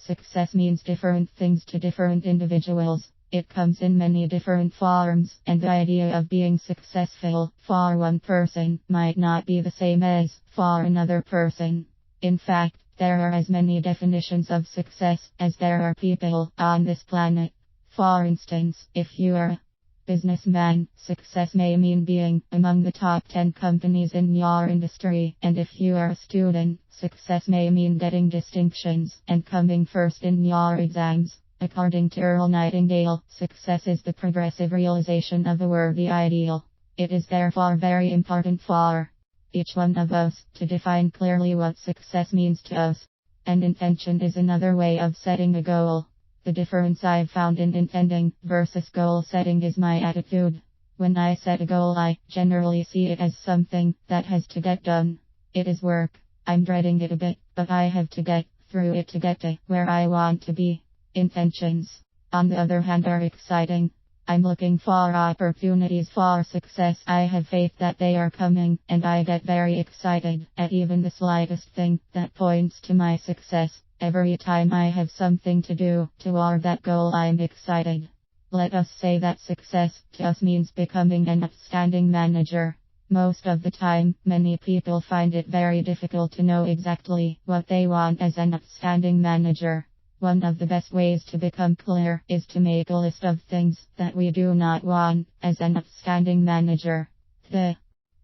Success means different things to different individuals. It comes in many different forms, and the idea of being successful for one person might not be the same as for another person. In fact, there are as many definitions of success as there are people on this planet. For instance, if you are a businessman, success may mean being among the top 10 companies in your industry, and if you are a student, success may mean getting distinctions and coming first in your exams. According to Earl Nightingale, success is the progressive realization of a worthy ideal. It is therefore very important for each one of us to define clearly what success means to us. And intention is another way of setting a goal. The difference I've found in intending versus goal setting is my attitude. When I set a goal, I generally see it as something that has to get done. It is work. I'm dreading it a bit, but I have to get through it to get to where I want to be. Intentions, on the other hand, are exciting. I'm looking for opportunities for success. I have faith that they are coming, and I get very excited at even the slightest thing that points to my success. Every time I have something to do toward that goal, I'm excited. Let us say that success to us means becoming an outstanding manager. Most of the time, many people find it very difficult to know exactly what they want as an outstanding manager. One of the best ways to become clear is to make a list of things that we do not want as an outstanding manager. The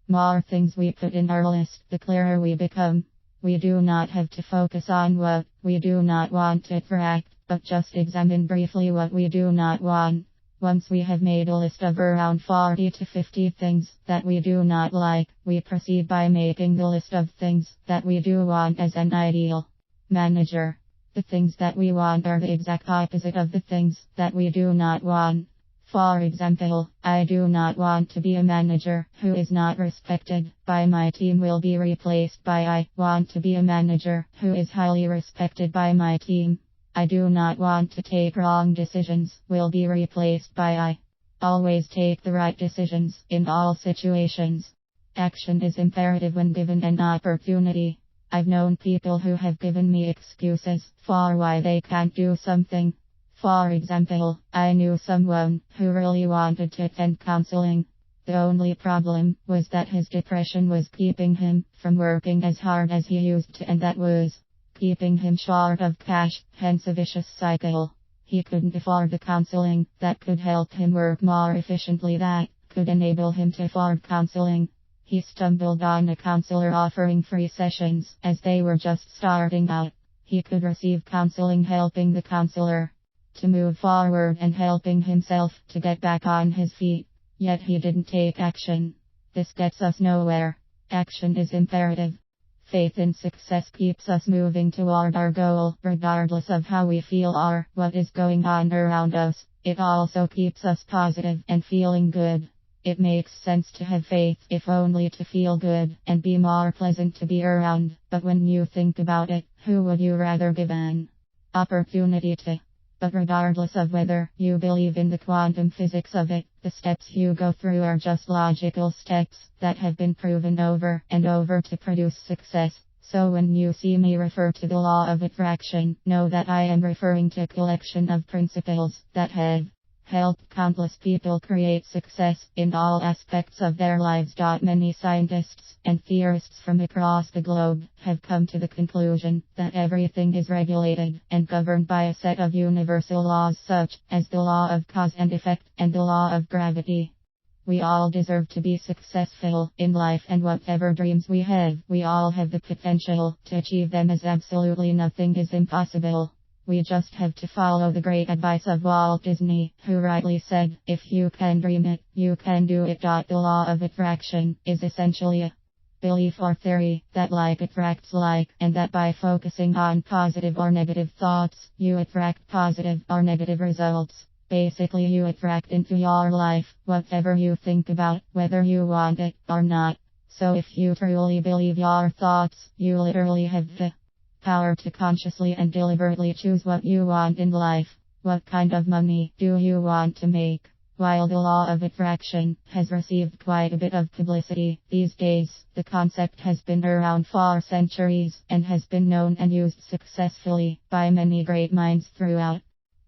more things we put in our list, the clearer we become. We do not have to focus on what we do not want to attract, but just examine briefly what we do not want. Once we have made a list of around 40 to 50 things that we do not like, we proceed by making the list of things that we do want as an ideal manager. The things that we want are the exact opposite of the things that we do not want. For example, I do not want to be a manager who is not respected by my team will be replaced by I want to be a manager who is highly respected by my team. I do not want to take wrong decisions will be replaced by I always take the right decisions in all situations. Action is imperative when given an opportunity. I've known people who have given me excuses for why they can't do something. For example, I knew someone who really wanted to attend counseling. The only problem was that his depression was keeping him from working as hard as he used to, and that was keeping him short of cash, hence a vicious cycle. He couldn't afford the counseling that could help him work more efficiently, that could enable him to afford counseling. He stumbled on a counselor offering free sessions as they were just starting out. He could receive counseling helping the counselor to move forward and helping himself to get back on his feet. Yet he didn't take action. This gets us nowhere. Action is imperative. Faith in success keeps us moving toward our goal, regardless of how we feel or what is going on around us. It also keeps us positive and feeling good. It makes sense to have faith, if only to feel good and be more pleasant to be around. But when you think about it, who would you rather give an opportunity to? But regardless of whether you believe in the quantum physics of it, the steps you go through are just logical steps that have been proven over and over to produce success. So when you see me refer to the law of attraction, know that I am referring to a collection of principles that have helped countless people create success in all aspects of their lives. Many scientists and theorists from across the globe have come to the conclusion that everything is regulated and governed by a set of universal laws such as the law of cause and effect and the law of gravity. We all deserve to be successful in life, and whatever dreams we have, we all have the potential to achieve them, as absolutely nothing is impossible. We just have to follow the great advice of Walt Disney, who rightly said, if you can dream it, you can do it. The law of attraction is essentially a belief or theory that like attracts like, and that by focusing on positive or negative thoughts, you attract positive or negative results. Basically, you attract into your life whatever you think about, whether you want it or not. So if you truly believe your thoughts, you literally have the power to consciously and deliberately choose what you want in life. What kind of money do you want to make? While the law of attraction has received quite a bit of publicity these days, the concept has been around for centuries and has been known and used successfully by many great minds throughout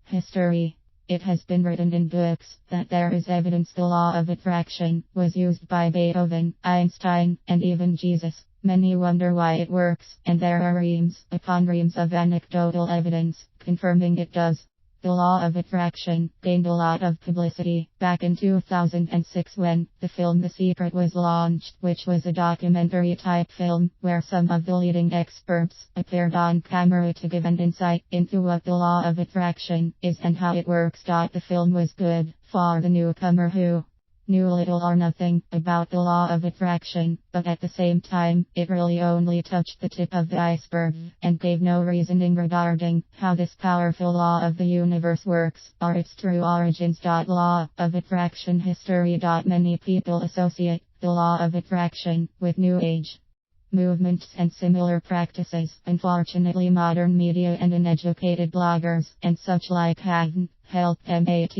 history. It has been written in books that there is evidence the law of attraction was used by Beethoven, Einstein, and even Jesus. Many wonder why it works, and there are reams upon reams of anecdotal evidence confirming it does. The law of attraction gained a lot of publicity back in 2006 when the film The Secret was launched, which was a documentary type film where some of the leading experts appeared on camera to give an insight into what the law of attraction is and how it works. The film was good for the newcomer who knew little or nothing about the law of attraction, but at the same time, it really only touched the tip of the iceberg and gave no reasoning regarding how this powerful law of the universe works or its true origins. Law of attraction history. Many people associate the law of attraction with New Age movements and similar practices. Unfortunately, modern media and uneducated bloggers and such like haven't helped matterit.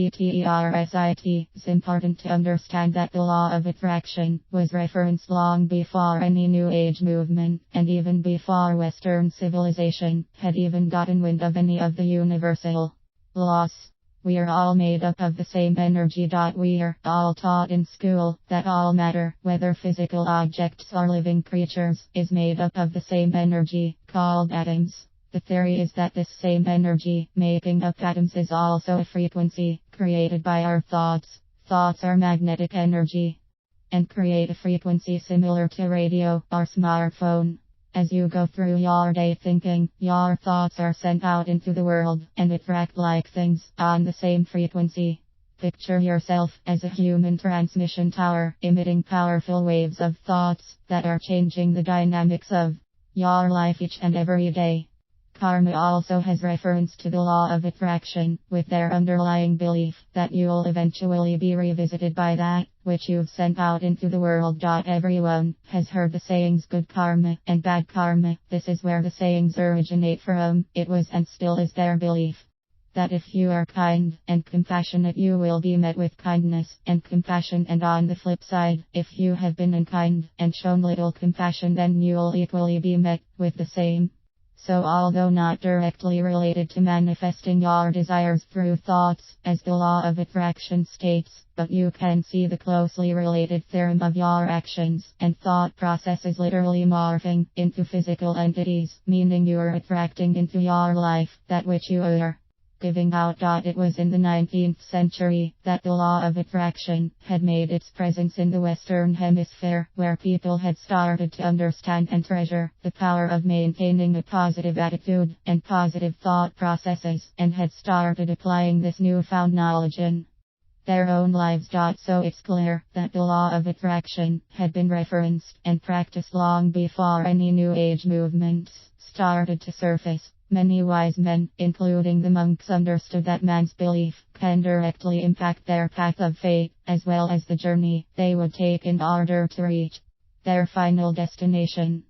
It's important to understand that the law of attraction was referenced long before any New Age movement, and even before Western civilization had even gotten wind of any of the universal laws. We are all made up of the same energy. We are all taught in school that all matter, whether physical objects or living creatures, is made up of the same energy, called atoms. The theory is that this same energy, making up atoms, is also a frequency, created by our thoughts. Thoughts are magnetic energy, and create a frequency similar to radio or smartphone. As you go through your day thinking, your thoughts are sent out into the world and attract like things on the same frequency. Picture yourself as a human transmission tower, emitting powerful waves of thoughts that are changing the dynamics of your life each and every day. Karma also has reference to the law of attraction, with their underlying belief that you'll eventually be revisited by that which you've sent out into the world. Everyone has heard the sayings good karma and bad karma. This is where the sayings originate from. It was and still is their belief that if you are kind and compassionate, you will be met with kindness and compassion, and on the flip side, if you have been unkind and shown little compassion, then you'll equally be met with the same. So although not directly related to manifesting your desires through thoughts, as the law of attraction states, but you can see the closely related theorem of your actions and thought processes literally morphing into physical entities, meaning you are attracting into your life that which you are giving out. It was in the 19th century that the law of attraction had made its presence in the Western Hemisphere, where people had started to understand and treasure the power of maintaining a positive attitude and positive thought processes, and had started applying this newfound knowledge in their own lives. So it's clear that the law of attraction had been referenced and practiced long before any New Age movements started to surface. Many wise men, including the monks, understood that man's belief can directly impact their path of fate, as well as the journey they would take in order to reach their final destination.